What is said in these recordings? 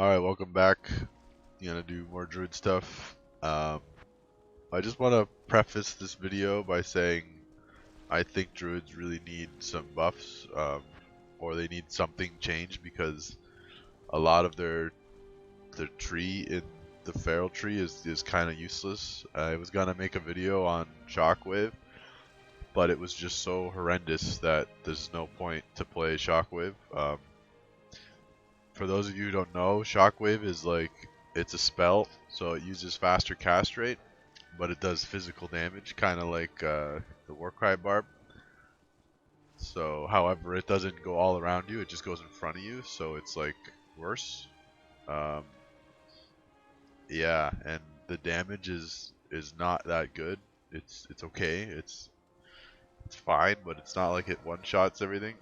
Alright, welcome back. Gonna do more druid stuff. I just want to preface this video by saying I think druids really need some buffs, or they need something changed because a lot of their tree in the feral tree is kind of useless. I was gonna make a video on shockwave, but it was just so horrendous that there's no point to play shockwave. For those of you who don't know, shockwave is like, it's a spell, so it uses faster cast rate, but it does physical damage, kind of like the Warcry barb. So, however, it doesn't go all around you; it just goes in front of you, so it's like worse. Um, yeah, and the damage is not that good. It's okay. It's fine, but it's not like it one shots everything.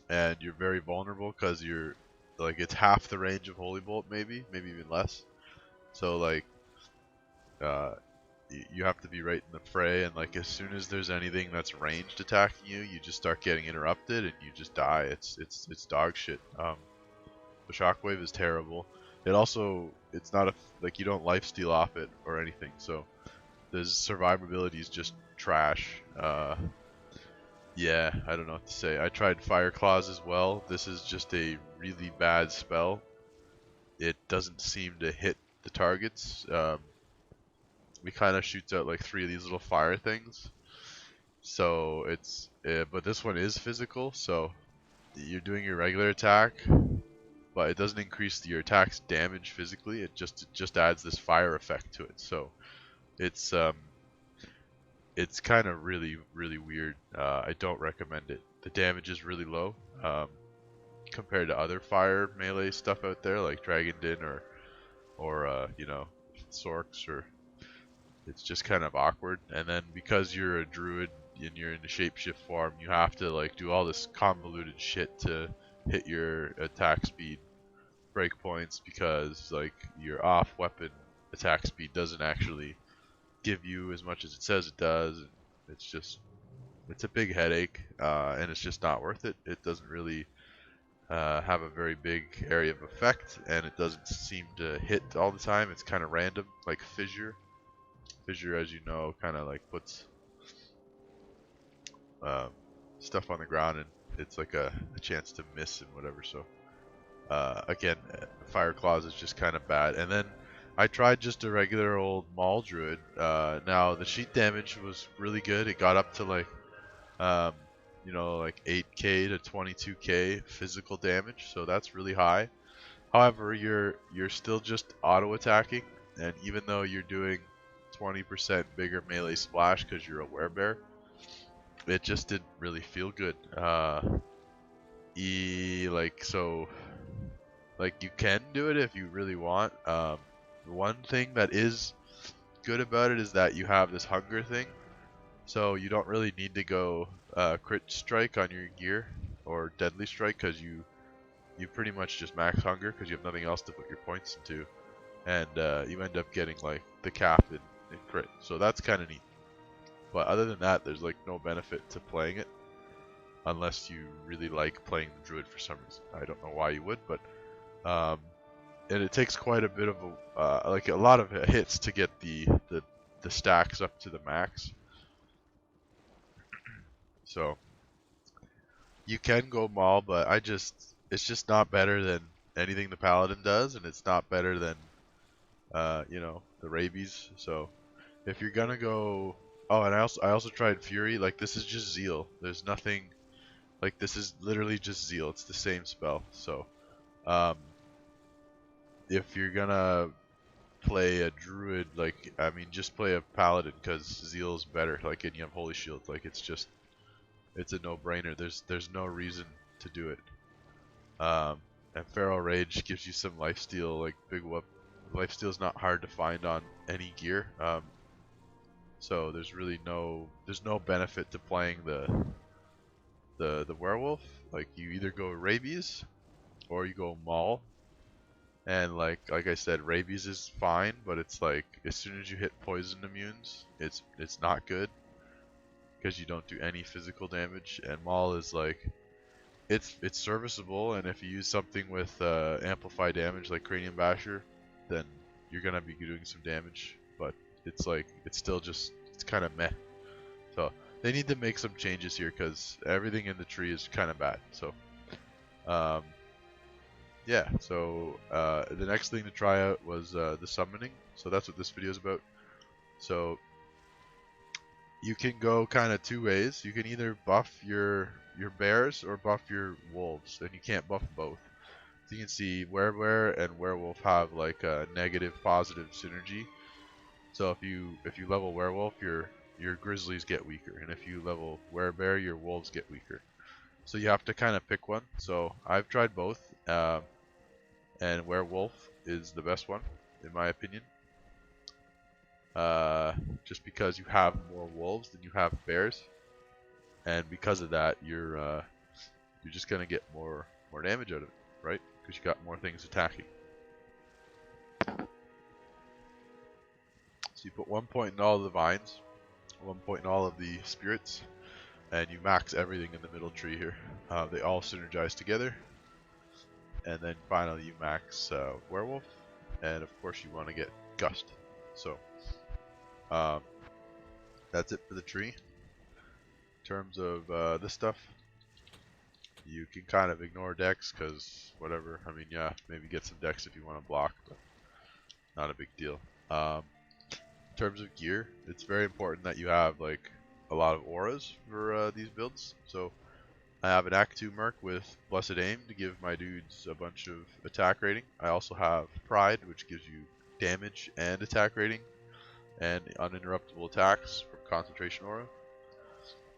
And you're very vulnerable because you're like, it's half the range of Holy Bolt, maybe even less. So like, uh, you have to be right in the fray, and like as soon as there's anything that's ranged attacking you, you just start getting interrupted and you just die. It's dog shit. The shockwave is terrible. It also, it's not a, like, you don't lifesteal off it or anything, so the survivability is just trash. Yeah, I don't know what to say. I tried Fire Claws as well. This is just a really bad spell. It doesn't seem to hit the targets. We kind of shoots out like 3 of these little fire things. So it's, but this one is physical, so you're doing your regular attack, but it doesn't increase your attack's damage physically. It just adds this fire effect to it. So it's kind of really weird. I don't recommend it. The damage is really low compared to other fire melee stuff out there like Dragon Din or you know, Sorks, or it's just kind of awkward. And then because you're a druid and you're in the shapeshift form, you have to like do all this convoluted shit to hit your attack speed breakpoints, because like your off weapon attack speed doesn't actually give you as much as it says it does. It's just, it's a big headache, and it's just not worth it. It doesn't really have a very big area of effect, and it doesn't seem to hit all the time. It's kind of random, like Fissure. Fissure, as you know, kind of like puts um, stuff on the ground, and it's like a chance to miss and whatever. So again, Fire Claws is just kind of bad. And then I tried just a regular old Maul Druid. Now the sheet damage was really good. It got up to like, um, you know, like 8k to 22k physical damage, so that's really high. However, you're still just auto attacking, and even though you're doing 20% bigger melee splash because you're a werebear, it just didn't really feel good. Like, so, like, you can do it if you really want. One thing that is good about it is that you have this hunger thing, so you don't really need to go crit strike on your gear or deadly strike, because you pretty much just max hunger because you have nothing else to put your points into, and you end up getting like the cap in crit. So that's kind of neat. But other than that, there's like no benefit to playing it unless you really like playing the druid for some reason. I don't know why you would, but and it takes quite a bit of a like a lot of hits to get the stacks up to the max. So you can go Maul, but it's just not better than anything the paladin does, and it's not better than you know, the rabies. So if you're gonna go, oh, and I also tried Fury. Like, this is just Zeal. There's nothing, like, this is literally just Zeal. It's the same spell. So um, if you're gonna play a druid, like, I mean, just play a paladin because Zeal is better. Like, and you have Holy Shield. Like, it's just, it's a no-brainer. There's no reason to do it. And Feral Rage gives you some lifesteal, like big whoop. Lifesteal is not hard to find on any gear. So there's really no benefit to playing the werewolf. Like, you either go rabies or you go Maul. And like I said, rabies is fine, but it's like as soon as you hit poison immunes, it's not good because you don't do any physical damage. And Maul is like, it's serviceable, and if you use something with amplify damage like Cranium Basher, then you're gonna be doing some damage. But it's like it's still just it's kind of meh. So they need to make some changes here because everything in the tree is kind of bad. So um, yeah. So the next thing to try out was the summoning. So that's what this video is about. So you can go kind of two ways. You can either buff your bears or buff your wolves, and you can't buff both. So you can see were and werewolf have like a negative positive synergy. So if you level werewolf, your grizzlies get weaker, and if you level werebear, your wolves get weaker. So you have to kind of pick one. So I've tried both, and werewolf is the best one in my opinion. Just because you have more wolves than you have bears, and because of that, you're just gonna get more damage out of it, right? Because you got more things attacking. So you put 1 point in all of the vines, 1 point in all of the spirits, and you max everything in the middle tree here. They all synergize together, and then finally you max werewolf, and of course you want to get gust. So um, that's it for the tree. In terms of this stuff, you can kind of ignore decks because whatever. I mean, yeah, maybe get some decks if you want to block, but not a big deal. In terms of gear, it's very important that you have like a lot of auras for these builds. So I have an Act 2 Merc with Blessed Aim to give my dudes a bunch of attack rating. I also have Pride, which gives you damage and attack rating, and uninterruptible attacks from Concentration Aura.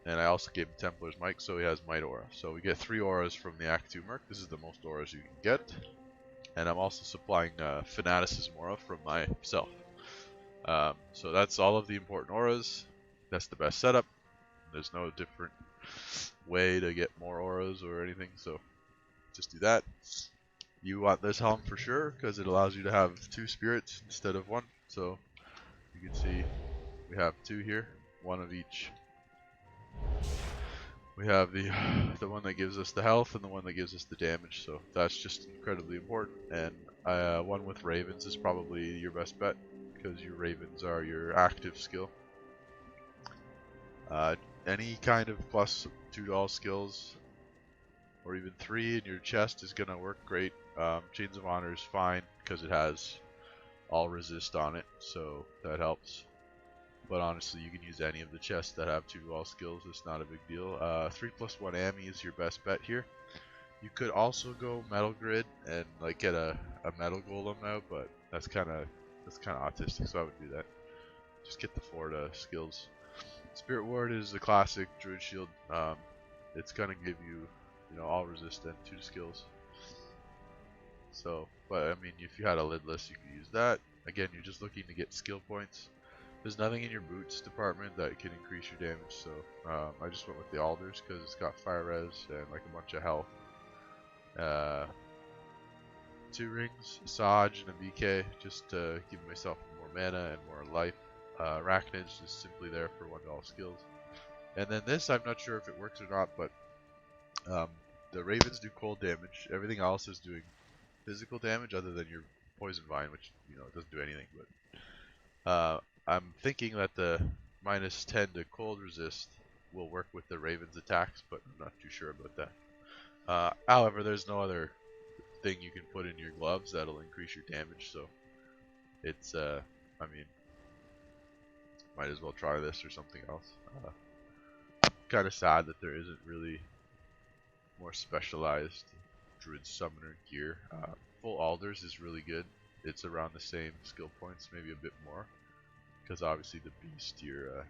And I also gave him Templar's Might, so he has Might Aura. So we get 3 auras from the Act 2 Merc. This is the most auras you can get. And I'm also supplying Fanaticism Aura from myself. So that's all of the important auras. That's the best setup. There's no different way to get more auras or anything, so just do that. You want this helm for sure because it allows you to have 2 spirits instead of 1. So you can see we have 2 here, 1 of each. We have the one that gives us the health and the one that gives us the damage, so that's just incredibly important. And one with ravens is probably your best bet because your ravens are your active skill. Any kind of plus 2 doll skills or even 3 in your chest is gonna work great. Chains of Honor is fine because it has all resist on it, so that helps. But honestly, you can use any of the chests that have 2 doll skills. It's not a big deal. 3+1 Ami is your best bet here. You could also go Metal Grid and like get a Metal Golem now, but that's kind of autistic, so I would do that. Just get the 4 skills. Spirit Ward is the classic Druid shield. It's gonna give you, all resist and 2 skills. So, but I mean, if you had a lidless, you could use that. Again, you're just looking to get skill points. There's nothing in your boots department that can increase your damage, so I just went with the Alders because it's got fire res and like a bunch of health. 2 rings, a Saj, and a BK just to give myself more mana and more life. Arachnids is simply there for $1 skills. And then this, I'm not sure if it works or not, but the Ravens do cold damage. Everything else is doing physical damage other than your Poison Vine, which, it doesn't do anything. But I'm thinking that the -10 to cold resist will work with the Raven's attacks, but I'm not too sure about that. However, there's no other thing you can put in your gloves that'll increase your damage, so it's, I mean, might as well try this or something else. Kind of sad that there isn't really more specialized Druid Summoner gear. Full Alders is really good. It's around the same skill points, maybe a bit more. Because obviously the Beast, you're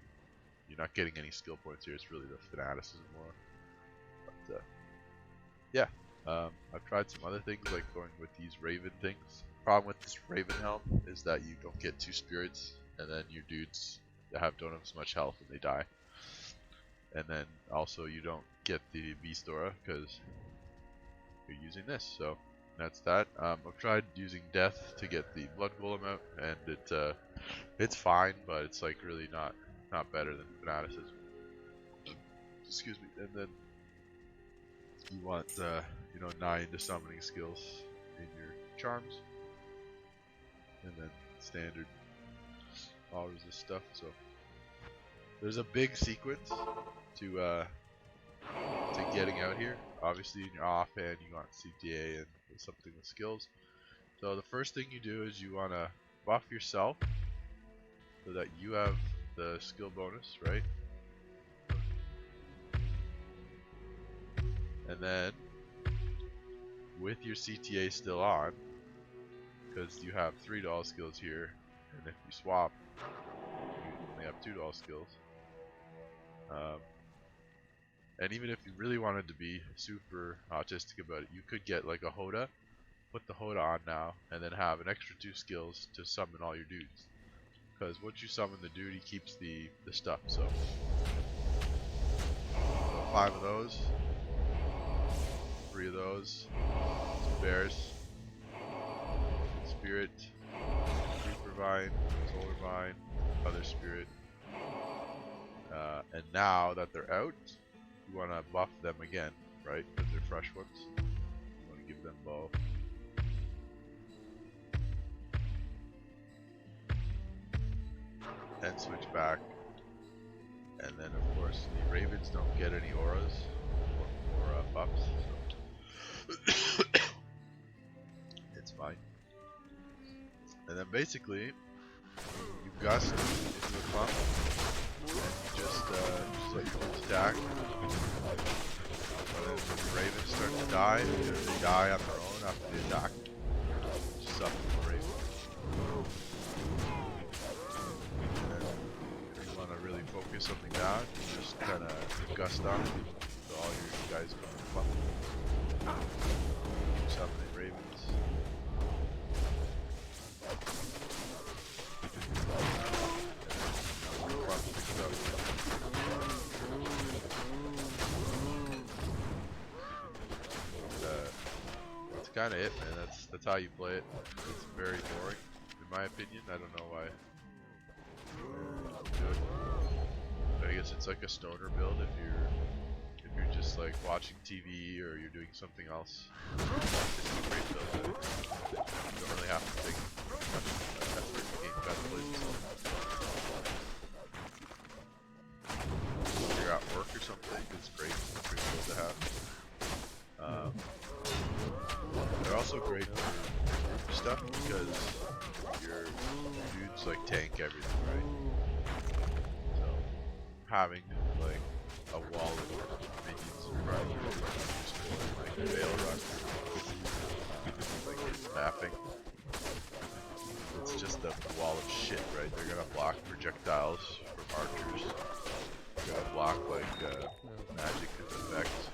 not getting any skill points here. It's really the Fanaticism more. But yeah, I've tried some other things like going with these Raven things. Problem with this Raven helm is that you don't get 2 spirits, and then your dudes that don't have as much health and they die. And then also you don't get the Beast Aura because you're using this. So that's that. I've tried using Death to get the Blood Golem out, and it's fine, but it's like really not better than Fanaticism. Excuse me. And then you want, you know, 9 to summoning skills in your charms, and then standard all resist stuff. So there's a big sequence to getting out here. Obviously, in your offhand, you want CTA and something with skills. So the first thing you do is you want to buff yourself so that you have the skill bonus, right? And then with your CTA still on, because you have $3 skills here, and if you swap, you only have $2 skills. And even if you really wanted to be super autistic about it, you could get like a Hoda, put the Hoda on now, and then have an extra 2 skills to summon all your dudes. Because once you summon the dude, he keeps the stuff. So 5 of those, 3 of those, 2 bears, spirit, creeper vine, solar vine, other spirit. And now that they're out, you want to buff them again, right? Because they're fresh ones. You want to give them bow. And switch back. And then, of course, the ravens don't get any auras or buffs. So it's fine. And then basically, you gust into the clump. And you just let your dudes attack. And then when the ravens start to die, because they die on their own after they attack, just summon the raven. And if you want to really focus something down, you just kind of gust on it, so all your guys come in clump. Summoning ravens. Kind of it, man. That's how you play it. It's very boring, in my opinion. I don't know why. I guess it's like a stoner build if you're just like watching TV or you're doing something else. It's a great build. You don't really have to think much effort in the game. Kind of plays itself. If you're at work or something, it's great. It's a great build to have. They're also great for stuff because your dudes like tank everything, right? So having like a wall of minions in front of you, like veil run, like it's mapping. It's just a wall of shit, right? They're gonna block projectiles from archers. They're gonna block like magic effects.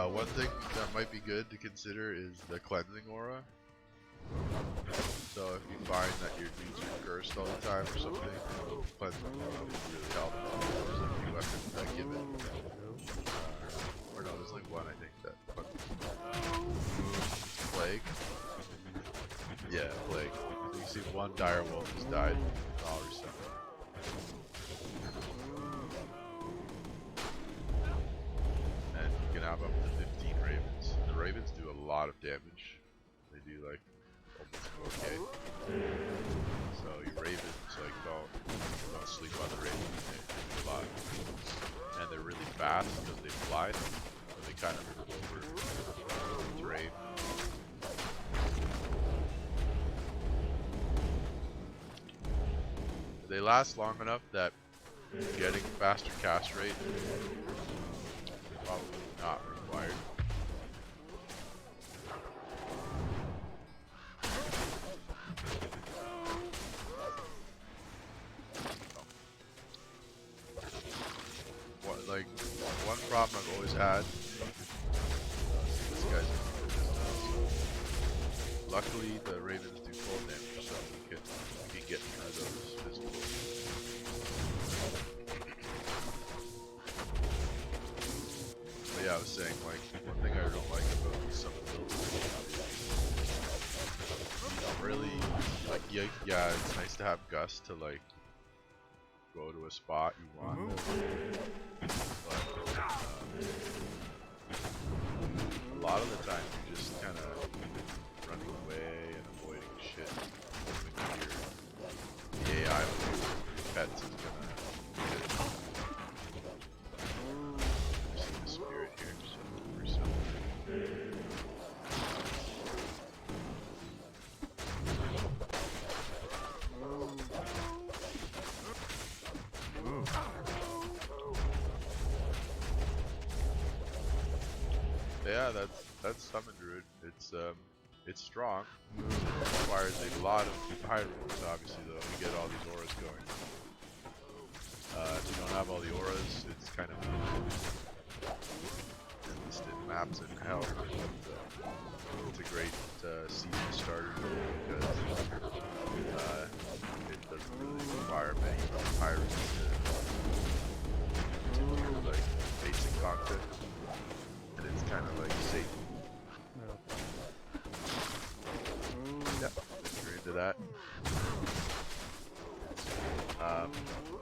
One thing that might be good to consider is the cleansing aura. So if you find that your dudes are cursed all the time or something, cleansing aura would really help. There's like a few weapons that give it. Or no, there's like one I think that. Plague. Yeah, plague. You see one dire wolf has died. All reset. Have up to 15 ravens. The ravens do a lot of damage. They do like almost 4k. So your ravens like don't sleep on the ravens. They do a lot, and they're really fast because they fly. So they kind of move over terrain. They last long enough that getting faster cast rate probably not required. Like one problem I've always had. This guy's luckily the ravens do full damage, so we can get through those physicals. But yeah, I was saying, like, one thing I don't like about some builds is you don't really, like, yeah, it's nice to have Gus to, like, go to a spot you want. But a lot of the time you're just kind of running away and avoiding shit. The AI with your pets is gonna get it. There's the spirit here, so we're yeah, that's Summon Druid. It's strong. Requires a lot of high rolls, obviously, though, to get all these auras going. If you don't have all the auras, it's kind of instant maps in hell. But, it's a great season starter because it doesn't really require many pirates to do like basic content, and it's kind of like safe. Yep, if you're into that.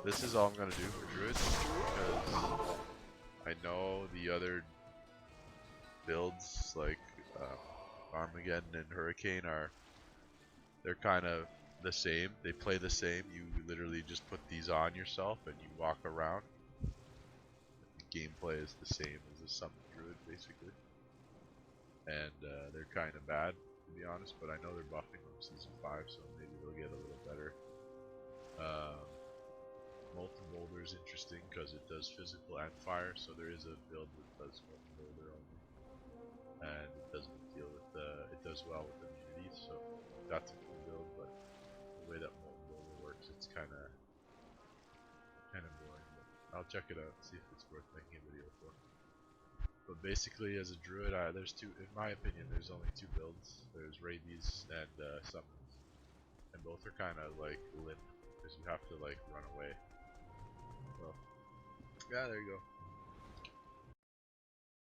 This is all I'm gonna do for Druids because I know the other builds like Armageddon and Hurricane they're kind of the same. They play the same. You literally just put these on yourself and you walk around. The gameplay is the same as a Summon Druid basically, and they're kind of bad to be honest. But I know they're buffing them season 5, so maybe they'll get a little better. Molten Boulder is interesting because it does physical and fire, so there is a build that does Molten Boulder only, and it doesn't deal with it does well with immunities, so that's a cool build. But the way that Molten Boulder works, it's kind of boring. But I'll check it out, see if it's worth making a video for. But basically, as a Druid, there's two. In my opinion, there's only 2 builds. There's Rabies and Summons, and both are kind of like limp because you have to like run away. Well, yeah, there you go.